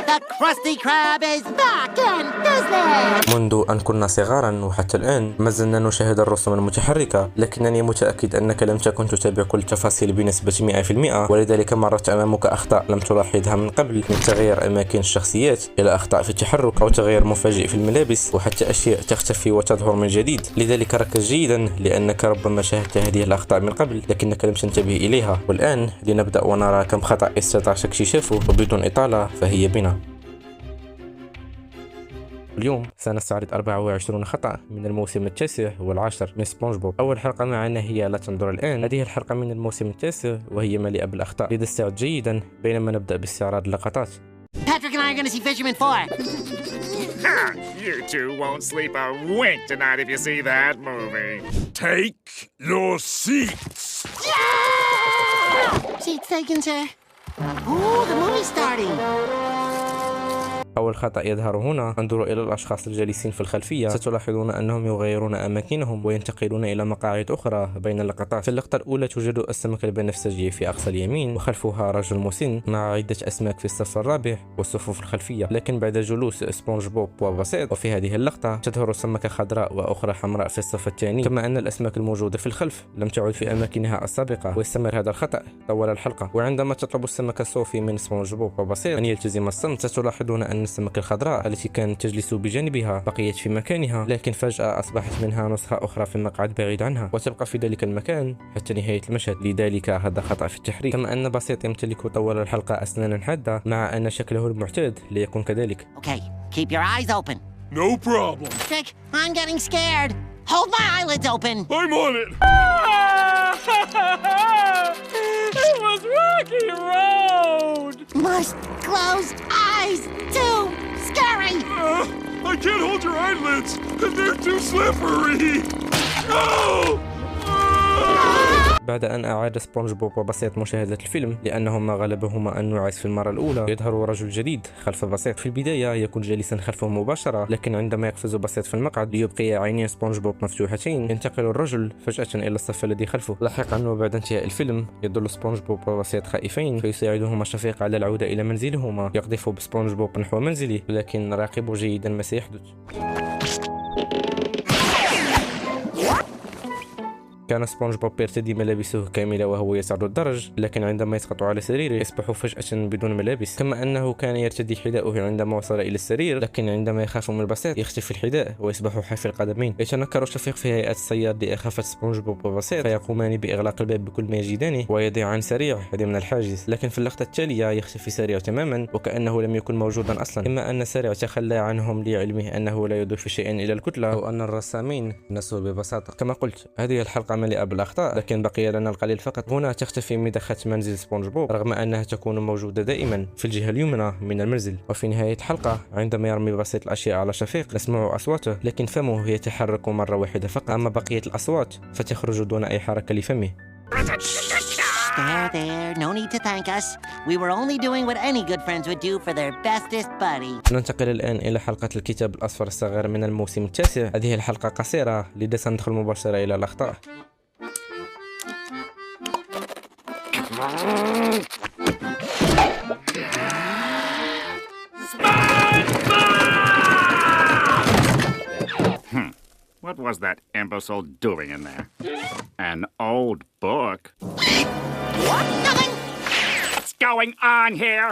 The Krusty Krab is back in business! منذ أن كنا صغارا وحتى الآن ما زلنا نشاهد الرسوم المتحركة، لكنني متأكد أنك لم تكن تتابع كل التفاصيل بنسبة 100%، ولذلك مرت أمامك أخطاء لم تلاحظها من قبل، من تغيير أماكن الشخصيات إلى أخطاء في التحرك أو تغيير مفاجئ في الملابس، وحتى أشياء تختفي وتظهر من جديد. لذلك ركز جيدا، لأنك ربما شاهدت هذه الأخطاء من قبل لكنك لم تنتبه إليها. والآن لنبدأ ونرى كم خطأ استطاع اكتشافه، وبدون إطالة فهي بنا. اليوم سنستعرض 24 خطأ من الموسم التاسع والعاشر من سبونج بوب. أول حلقة معنا هي لا تنظر الآن. هذه الحلقة من الموسم التاسع وهي مليئة بالأخطاء، لذا استعد جيدا بينما نبدأ باستعراض اللقطات. Patrick and I are going to see Fisherman 4. You two won't sleep a wink tonight if you see that movie. Take your seats. Seats taken, sir. Ooh, the movie's starting. أول خطأ يظهر هنا. انظروا إلى الأشخاص الجالسين في الخلفية، ستلاحظون أنهم يغيرون أماكنهم وينتقلون إلى مقاعد أخرى بين اللقطات. في اللقطة الأولى توجد السمكة البنفسجية في أقصى اليمين، وخلفها رجل مسن مع عدة أسماك في الصف الرابع والصفوف الخلفية. لكن بعد جلوس سبونج بوب وبسيط وفي هذه اللقطة تظهر سمكة خضراء وأخرى حمراء في الصف الثاني، كما أن الأسماك الموجودة في الخلف لم تعد في أماكنها السابقة. ويستمر هذا الخطأ طوال الحلقة. وعندما تطلب السمكة صوفي من سبونج بوب وبسيط أن يلتزم الصمت، ستلاحظون أن السمكة الخضراء التي كانت تجلس بجانبها بقيت في مكانها، لكن فجأة أصبحت منها نسخة أخرى في مقعد بعيد عنها، وتبقى في ذلك المكان حتى نهاية المشهد. لذلك هذا خطأ في التحريك. كما أن بسيط يمتلك طوال الحلقة أسنانا حادة، مع أن شكله المعتاد لا يكون كذلك. Okay, keep your eyes open. No problem. Trick, I'm getting scared. Hold my eyelids open. I'm on it. It was Rocky Road! Must close eyes. Too scary. I can't hold your eyelids. They're too slippery. No! بعد أن أعاد سبونج بوب وبسيط مشاهدة الفيلم لأنهما غلبهما النعاس في المرة الأولى، يظهر رجل جديد خلف بسيط. في البداية يكون جالسا خلفه مباشرة، لكن عندما يقفز بسيط في المقعد ليبقي عيني سبونج بوب مفتوحتين، ينتقل الرجل فجأة إلى الصف الذي خلفه. لاحقا وبعد انتهاء الفيلم يظل سبونج بوب وبسيط خائفين، فيساعدهما شفيق على العودة إلى منزلهما. يقذف بسبونج بوب نحو منزله، لكن راقبوا جيدا ما سيحدث. كان سبونج بوب يرتدي ملابسه كاملة وهو يصعد الدرج، لكن عندما يسقط على سريره يصبح فجأة بدون ملابس. كما أنه كان يرتدي حذاءه عندما وصل إلى السرير، لكن عندما يخاف من البسيط يختفي الحذاء ويصبح حافي القدمين. يتنكر شفيق في هيئة الصياد لإخافة سبونج بوب وبسيط، فيقومان بإغلاق الباب بكل ما يجدانه ويضيعان سريع ضمن الحاجز. لكن في اللقطة التالية يختفي سريع تماما وكأنه لم يكن موجودا أصلا، إما أن سريع تخلى عنهم لعلمه أنه لا يضيف شيئا إلى الكتلة، أو أن الرسامين نسوا ببساطة. كما قلت هذه الحلقة مليئة بالأخطاء، لكن بقي لنا القليل فقط. هنا تختفي مدخة منزل سبونج بوب رغم أنها تكون موجودة دائما في الجهة اليمنى من المنزل. وفي نهاية الحلقة عندما يرمي بسيط الأشياء على شفيق نسمع أصواته، لكن فمه يتحرك مرة واحدة فقط، أما بقية الأصوات فتخرج دون أي حركة لفمه. There. No need to thank us. We were only doing what any good friends would do for their bestest buddy. ننتقل الآن إلى حلقة الكتاب الأصفر الصغير من الموسم التاسع. هذه الحلقة قصيرة، لذا سندخل مباشرة إلى الأخطاء. What was that imbecile doing in there? An old book? What? Nothing. What's going on here?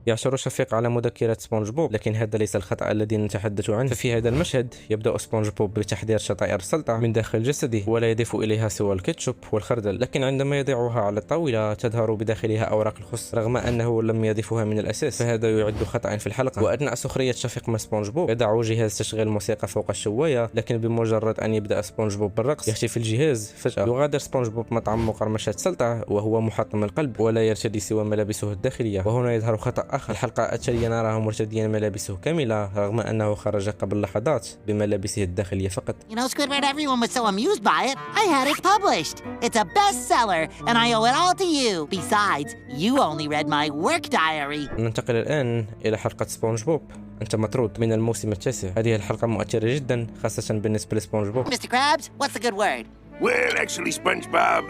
يعثر شفيق على مذكرة سبونج بوب، لكن هذا ليس الخطأ الذي نتحدث عنه. ففي هذا المشهد يبدأ سبونج بوب بتحضير شطائر السلطة من داخل جسده، ولا يضيف إليها سوى الكاتشوب والخردل. لكن عندما يضعها على الطاولة تظهر بداخلها أوراق الخس رغم أنه لم يضيفها من الأساس، فهذا يعد خطأ في الحلقة. وأثناء سخرية شفيق مع سبونج بوب يضع جهاز تشغيل الموسيقى فوق الشواية، لكن بمجرد أن يبدأ سبونج بوب بالرقص يختفي الجهاز فجأة. يغادر سبونج بوب مطعم مقرمشة سلطة وهو محطم القلب، ولا يرتدي سوى ملابسه الداخلية. وهنا يظهر خطأ آخر. الحلقة التالية نراه مرتديا ملابسه كاملة رغم أنه خرج قبل لحظات بملابسه الداخلية فقط. You know, Squidward, everyone was so amused by it, I had it published. It's a bestseller, and I owe it all to you. Besides, you only read my work diary. ننتقل الآن إلى حلقة سبونج بوب. أنت مطرود من الموسم التاسع. هذه الحلقة مؤثرة جدا خاصة بالنسبة لسبونج بوب. Mr. Krabs, what's the good word? Well, actually, SpongeBob,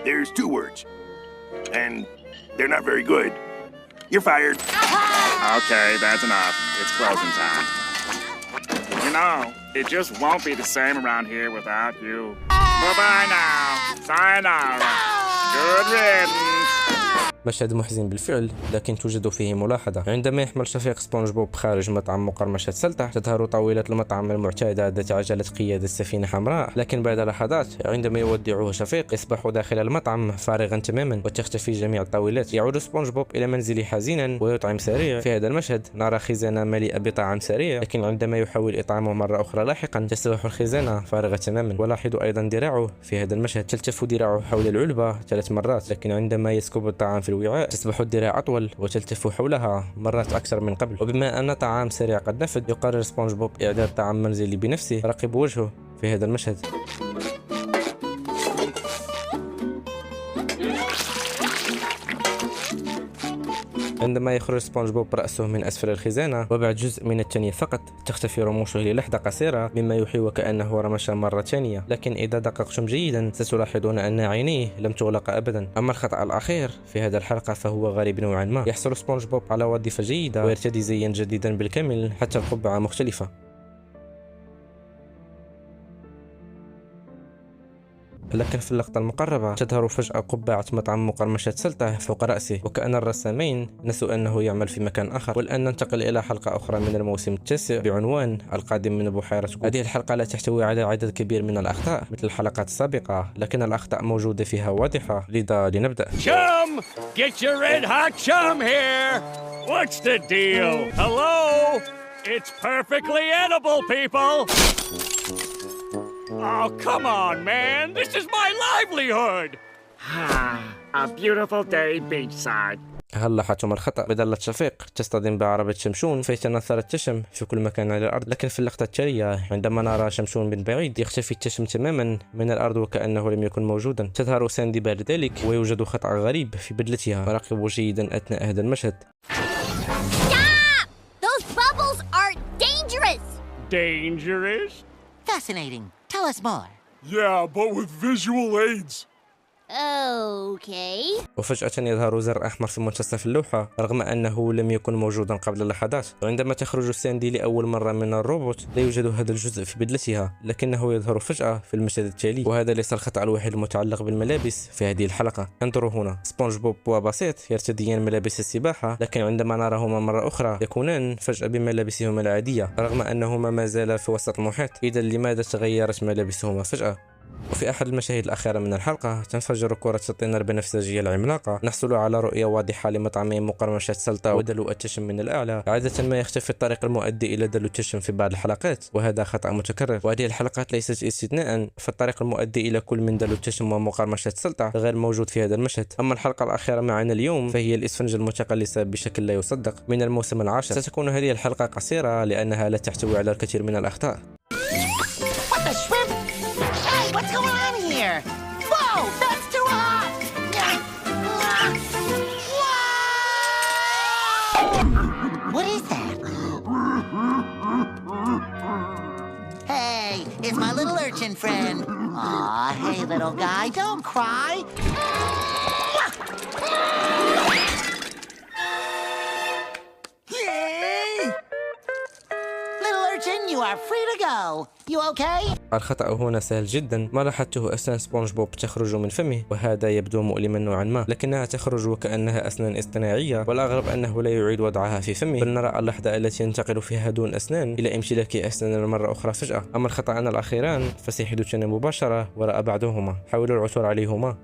there's 2 words. And they're not very good. You're fired. Okay, that's enough. It's closing time. You know, it just won't be the same around here without you. Bye-bye now. Sayonara. Good riddance. مشهد محزن بالفعل، لكن توجد فيه ملاحظة. عندما يحمل شفيق سبونج بوب خارج مطعم مقرمشة سلطة، تظهر طاولة المطعم المعتادة ذات عجلة قيادة سفينة حمراء، لكن بعد لحظات عندما يودعه شفيق يصبح داخل المطعم فارغا تماما وتختفي جميع الطاولات. يعود سبونج بوب إلى منزله حزينا ويطعم سريع. في هذا المشهد نرى خزانة مليئة بطعام سريع، لكن عندما يحاول إطعامه مرة أخرى لاحقا تصبح الخزانة فارغة تماما. ولاحظوا أيضا ذراعه في هذا المشهد، تلتف ذراعه حول العلبة 3 مرات، لكن عندما يسكب الطعام في الوعاء تصبح الذراع أطول وتلتف حولها مرات أكثر من قبل. وبما أن طعام سريع قد نفد، يقرر سبونج بوب إعداد طعام منزلي بنفسه. راقب وجهه في هذا المشهد. عندما يخرج سبونج بوب رأسه من أسفل الخزانة وبعد جزء من الثانية فقط تختفي رموشه للحظة قصيرة، مما يوحي وكأنه رمش مرة ثانية. لكن إذا دققتم جيدا ستلاحظون أن عينيه لم تغلق أبدا. أما الخطأ الأخير في هذه الحلقة فهو غريب نوعا ما. يحصل سبونج بوب على وظيفة جيدة ويرتدي زيا جديدا بالكامل حتى القبعة مختلفة. لكن في اللقطة المقربة تظهر فجأة قبعة مطعم مقرمشة سلطة فوق رأسه، وكأن الرسامين نسوا أنه يعمل في مكان آخر. والآن ننتقل إلى حلقة أخرى من الموسم التاسع بعنوان القادم من بحيرة جوب. هذه الحلقة لا تحتوي على عدد كبير من الأخطاء مثل الحلقات السابقة، لكن الأخطاء موجودة فيها واضحة. لذا لنبدأ. Chum! Get your red hot chum here! What's the deal? Hello? It's perfectly edible, people! Oh, come on, man! This is my livelihood! A beautiful day beachside. هل لاحظتم الخطأ؟ بدل شفيق تصطدم بعربة شمشون فيتنثر التشم في كل مكان على الأرض، لكن في اللقطة التالية عندما نرى شمشون من بعيد يختفي التشم تماما من الأرض وكأنه لم يكن موجودا. تظهر ساندي بعد ذلك ويوجد خطأ غريب في بدلتها. راقبوا جيدا أثناء هذا المشهد. Stop! Those bubbles are dangerous! Dangerous? Fascinating. Tell us more. Yeah, but with visual aids. Okay. وفجأة يظهر زر أحمر في منتصف اللوحة رغم أنه لم يكن موجودا قبل لحظات. وعندما تخرج ساندي لأول مرة من الروبوت لا يوجد هذا الجزء في بدلتها، لكنه يظهر فجأة في المشهد التالي. وهذا ليس الخطأ الوحيد المتعلق بالملابس في هذه الحلقة. انظروا هنا، سبونج بوب وبسيط يرتديان ملابس السباحة، لكن عندما نراهما مرة أخرى يكونان فجأة بملابسهما العادية رغم أنهما ما زالا في وسط المحيط. إذا لماذا تغيرت ملابسهما فجأة؟ وفي أحد المشاهد الأخيرة من الحلقة تنفجر كرة الطين البنفسجية العملاقة. نحصل على رؤية واضحة لمطعم مقرمشة سلطة ودلو التشم من الأعلى. عادة ما يختفي الطريق المؤدي إلى دلو التشم في بعض الحلقات، وهذا خطأ متكرر، وهذه الحلقات ليست استثناء. فالطريق المؤدي إلى كل من دلو التشم ومقرمشة سلطة غير موجود في هذا المشهد. أما الحلقة الأخيرة معنا اليوم فهي الإسفنجة المتقلصة بشكل لا يصدق من الموسم العاشر. ستكون هذه الحلقة قصيرة لأنها لا تحتوي على الكثير من الأخطاء. What the shrimp? Hey, what's going on here? Whoa, that's too hot! What is that? Hey, it's my little urchin friend. Aw, hey, little guy, don't cry. Little urchin, you are free to go. You okay? الخطأ هنا سهل جدا. ما لاحظته أسنان سبونج بوب تخرج من فمه، وهذا يبدو مؤلما نوعا ما، لكنها تخرج وكأنها أسنان اصطناعية، والأغرب أنه لا يعيد وضعها في فمه، بل نرى اللحظة التي ينتقل فيها دون أسنان إلى امتلاك أسنان مرة أخرى فجأة. أما الخطأان الأخيران فسيحدثان مباشرة وراء بعضهما. حاولوا العثور عليهما.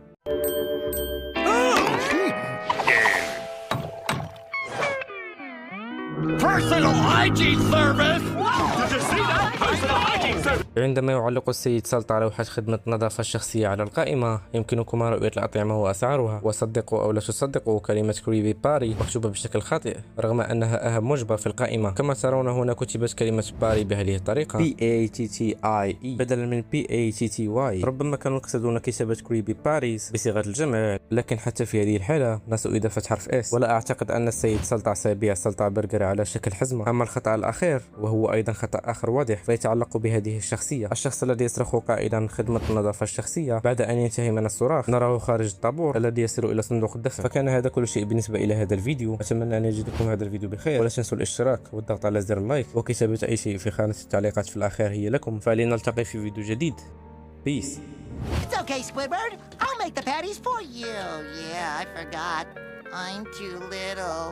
Personal hygiene service! Did you see that? Personal hygiene service! عندما يعلق السيد سلطة لوحة خدمة النظافة الشخصية على القائمة يمكنكم رؤية الأطعمة وأسعارها، وصدقوا أو لا تصدقوا كلمة كريبي باري مكتوبة بشكل خاطئ رغم أنها أهم وجبة في القائمة. كما ترون هنا كتبت كلمة باري بهذه الطريقة PATTIE بدلا من PATTY. ربما كانوا يقصدون كتابة كريبي باريز بصيغة الجمع، لكن حتى في هذه الحالة نسوا إضافة حرف S. ولا أعتقد أن السيد سلطة سيبيع سلطة برجر على شكل حزمة. أما الخطأ الأخير وهو أيضا خطأ آخر واضح فيتعلق بهذه الشخصية، الشخص الذي يصرخ قائلا خدمة النظافة الشخصية بعد أن ينتهي من الصراخ نراه خارج الطابور الذي يسير إلى صندوق الدفع. فكان هذا كل شيء بالنسبة إلى هذا الفيديو. أتمنى أن يجدكم هذا الفيديو بخير، ولا تنسوا الاشتراك والضغط على زر اللايك وكتابة أي شيء في خانة التعليقات في الأخير هي لكم. فلنلتقي في فيديو جديد. بيس. It's okay, Squidward. I'll make the patties for you. Yeah, I forgot. I'm too little.